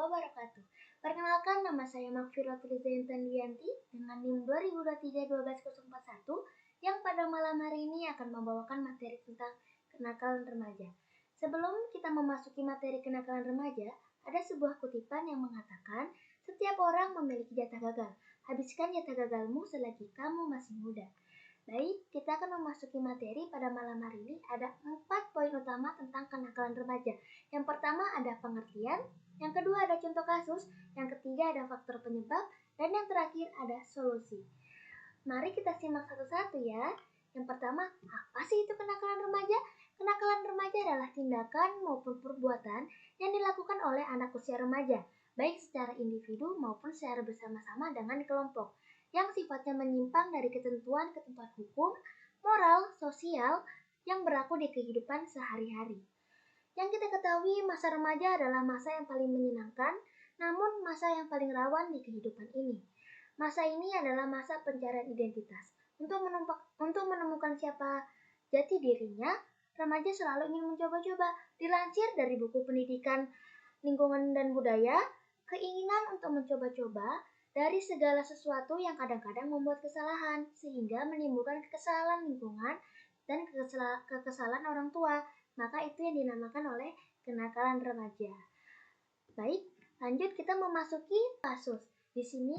wabarakatuh. Perkenalkan, nama saya Makfirotul Zaintandianti dengan NIM 2023-12041 yang pada malam hari ini akan membawakan materi tentang kenakalan remaja. Sebelum kita memasuki materi kenakalan remaja, ada sebuah kutipan yang mengatakan, setiap orang memiliki jatah gagal. Habiskan jatah gagalmu selagi kamu masih muda. Baik, kita akan memasuki materi pada malam hari ini. Ada 4 poin utama tentang kenakalan remaja. Yang pertama ada pengertian, yang kedua ada contoh kasus, yang ketiga ada faktor penyebab, dan yang terakhir ada solusi. Mari kita simak satu-satu ya. Yang pertama, apa sih itu kenakalan remaja? Kenakalan remaja adalah tindakan maupun perbuatan yang dilakukan oleh anak usia remaja, baik secara individu maupun secara bersama-sama dengan kelompok, yang sifatnya menyimpang dari ketentuan-ketentuan hukum, moral, sosial yang berlaku di kehidupan sehari-hari. Yang kita ketahui, masa remaja adalah masa yang paling menyenangkan, namun masa yang paling rawan di kehidupan ini. Masa ini adalah masa pencarian identitas. Untuk menemukan siapa jati dirinya, remaja selalu ingin mencoba-coba. Dilansir dari buku pendidikan lingkungan dan budaya, keinginan untuk mencoba-coba dari segala sesuatu yang kadang-kadang membuat kesalahan, sehingga menimbulkan kekesalan lingkungan dan kekesalan orang tua. Maka itu yang dinamakan oleh kenakalan remaja. Baik, lanjut kita memasuki kasus. Di sini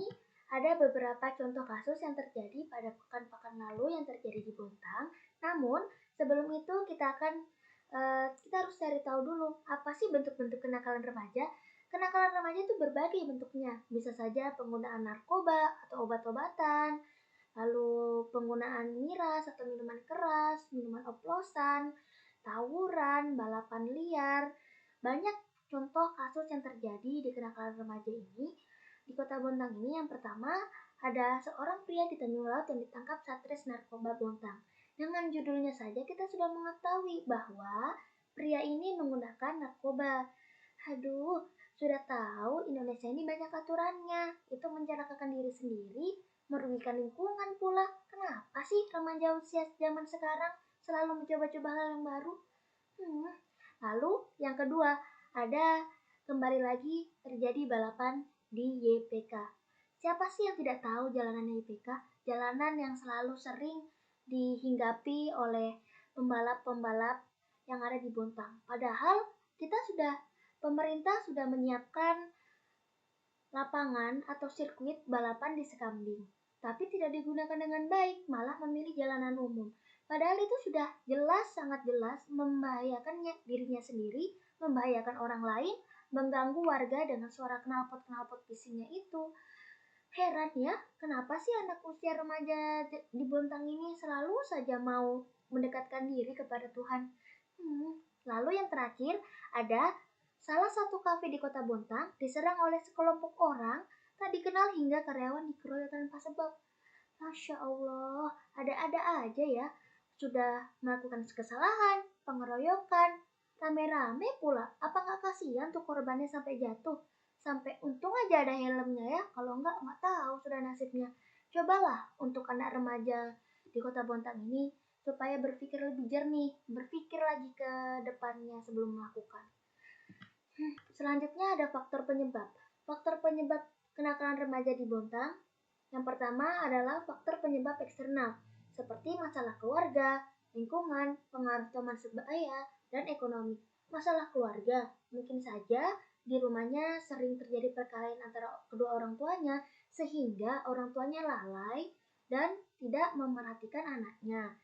ada beberapa contoh kasus yang terjadi pada pekan-pekan lalu yang terjadi di Bontang. Namun, sebelum itu kita harus cari tahu dulu apa sih bentuk-bentuk kenakalan remaja. Kenakalan remaja itu berbagai bentuknya. Bisa saja penggunaan narkoba atau obat-obatan, lalu penggunaan miras atau minuman keras, minuman oplosan, tawuran, balapan liar. Banyak contoh kasus yang terjadi di kenakalan remaja ini. Di Kota Bontang ini yang pertama ada seorang pria di Tanjung Laut yang ditangkap Satres Narkoba Bontang. Dengan judulnya saja kita sudah mengetahui bahwa pria ini menggunakan narkoba. Aduh, sudah tahu Indonesia ini banyak aturannya. Itu mencelakakan diri sendiri, merugikan lingkungan pula. Kenapa sih remaja usia zaman sekarang selalu mencoba-coba hal yang baru? Lalu yang kedua, ada kembali lagi terjadi balapan di YPK. Siapa sih yang tidak tahu jalanan YPK? Jalanan yang selalu sering dihinggapi oleh pembalap-pembalap yang ada di Bontang. Padahal pemerintah sudah menyiapkan lapangan atau sirkuit balapan di Sekambing. Tapi tidak digunakan dengan baik, malah memilih jalanan umum. Padahal itu sudah sangat jelas membahayakan dirinya sendiri, membahayakan orang lain, mengganggu warga dengan suara knalpot-knalpot bisingnya itu. Heran ya, kenapa sih anak usia remaja di Bontang ini selalu saja mau mendekatkan diri kepada Tuhan? Lalu yang terakhir, ada salah satu kafe di Kota Bontang diserang oleh sekelompok orang tak dikenal hingga karyawan dikeroyok tanpa sebab. Masya Allah, ada-ada aja ya. Sudah melakukan kesalahan, pengeroyokan, rame-rame pula. Apa nggak kasihan tuh korbannya sampai jatuh? Sampai untung aja ada helmnya ya. Kalau nggak tahu sudah nasibnya. Cobalah untuk anak remaja di Kota Bontang ini supaya berpikir lebih jernih, berpikir lagi ke depannya sebelum melakukan. Selanjutnya ada faktor penyebab. Faktor penyebab kenakalan remaja di Bontang. Yang pertama adalah faktor penyebab eksternal, seperti masalah keluarga, lingkungan, pengaruh teman sebaya, dan ekonomi. Masalah keluarga, mungkin saja di rumahnya sering terjadi perkelahian antara kedua orang tuanya, sehingga orang tuanya lalai dan tidak memerhatikan anaknya.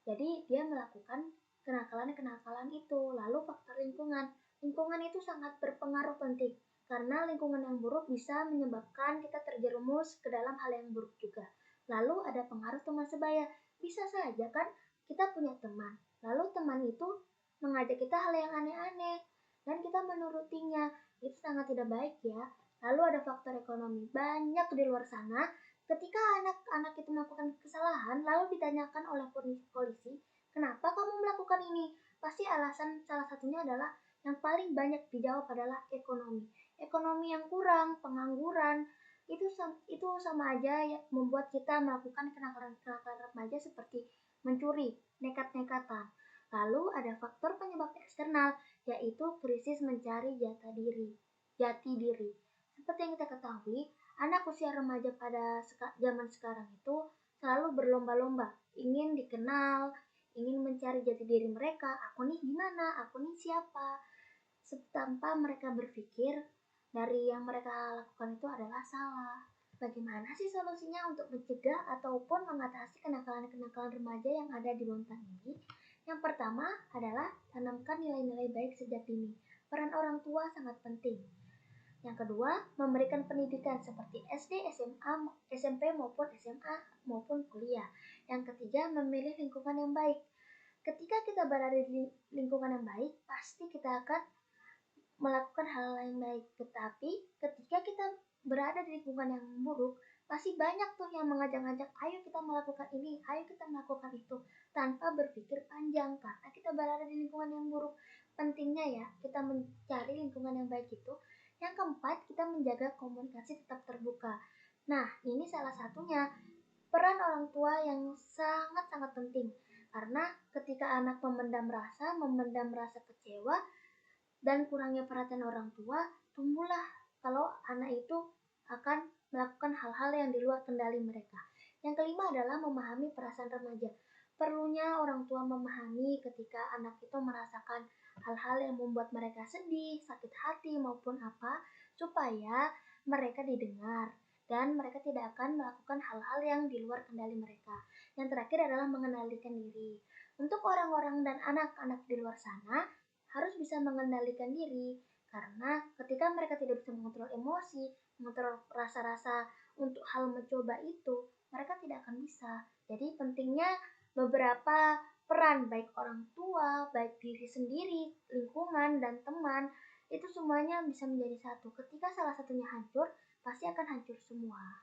Jadi dia melakukan kenakalan-kenakalan itu. Lalu faktor lingkungan. Lingkungan itu sangat berpengaruh penting. Karena lingkungan yang buruk bisa menyebabkan kita terjerumus ke dalam hal yang buruk juga. Lalu ada pengaruh teman sebaya. Bisa saja kan kita punya teman. Lalu teman itu mengajak kita hal yang aneh-aneh. Dan kita menurutinya. Itu sangat tidak baik ya. Lalu ada faktor ekonomi. Banyak di luar sana ketika anak-anak itu melakukan kesalahan lalu ditanyakan oleh polisi, kenapa kamu melakukan ini? Pasti alasan salah satunya adalah yang paling banyak dijawab adalah ekonomi. Ekonomi yang kurang, pengangguran, itu sama aja ya, membuat kita melakukan kenakalan remaja seperti mencuri, nekat-nekatan. Lalu ada faktor penyebab eksternal, yaitu krisis mencari jati diri. jati diri. Seperti yang kita ketahui, anak usia remaja pada zaman sekarang itu selalu berlomba-lomba, ingin dikenal, ingin mencari jati diri mereka, aku nih gimana, aku nih siapa, tanpa mereka berpikir dari yang mereka lakukan itu adalah salah. Bagaimana sih solusinya untuk mencegah ataupun mengatasi kenakalan-kenakalan remaja yang ada di Bontang ini? Yang pertama adalah tanamkan nilai-nilai baik sejak dini. Peran orang tua sangat penting. Yang kedua, memberikan pendidikan seperti SD, SMA, SMP maupun SMA maupun kuliah. Yang ketiga, memilih lingkungan yang baik. Ketika kita berada di lingkungan yang baik, pasti kita akan melakukan hal yang baik. Tetapi ketika kita berada di lingkungan yang buruk, pasti banyak tuh yang mengajak-ajak, ayo kita melakukan ini, ayo kita melakukan itu, tanpa berpikir panjang karena kita berada di lingkungan yang buruk. Pentingnya ya, kita mencari lingkungan yang baik itu. Yang keempat, kita menjaga komunikasi tetap terbuka. Nah, ini salah satunya peran orang tua yang sangat-sangat penting. Karena ketika anak memendam rasa kecewa, dan kurangnya perhatian orang tua, tumbuhlah kalau anak itu akan melakukan hal-hal yang di luar kendali mereka. Yang kelima adalah memahami perasaan remaja. Perlunya orang tua memahami ketika anak itu merasakan hal-hal yang membuat mereka sedih, sakit hati maupun apa, supaya mereka didengar dan mereka tidak akan melakukan hal-hal yang di luar kendali mereka. Yang terakhir adalah mengendalikan diri. Untuk orang-orang dan anak-anak di luar sana, harus bisa mengendalikan diri, karena ketika mereka tidak bisa mengontrol emosi, mengontrol rasa-rasa untuk hal mencoba itu, mereka tidak akan bisa. Jadi pentingnya beberapa peran, baik orang tua, baik diri sendiri, lingkungan, dan teman, itu semuanya bisa menjadi satu. Ketika salah satunya hancur, pasti akan hancur semua.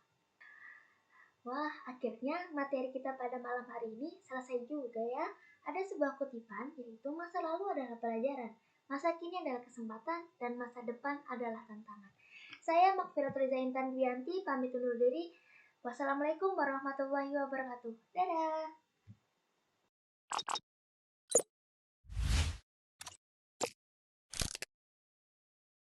Wah, akhirnya materi kita pada malam hari ini selesai juga ya. Ada sebuah kutipan, yaitu masa lalu adalah pelajaran, masa kini adalah kesempatan, dan masa depan adalah tantangan. Saya Makfirat Reza Intan Dianti, pamit undur diri. Wassalamualaikum warahmatullahi wabarakatuh. Dadah!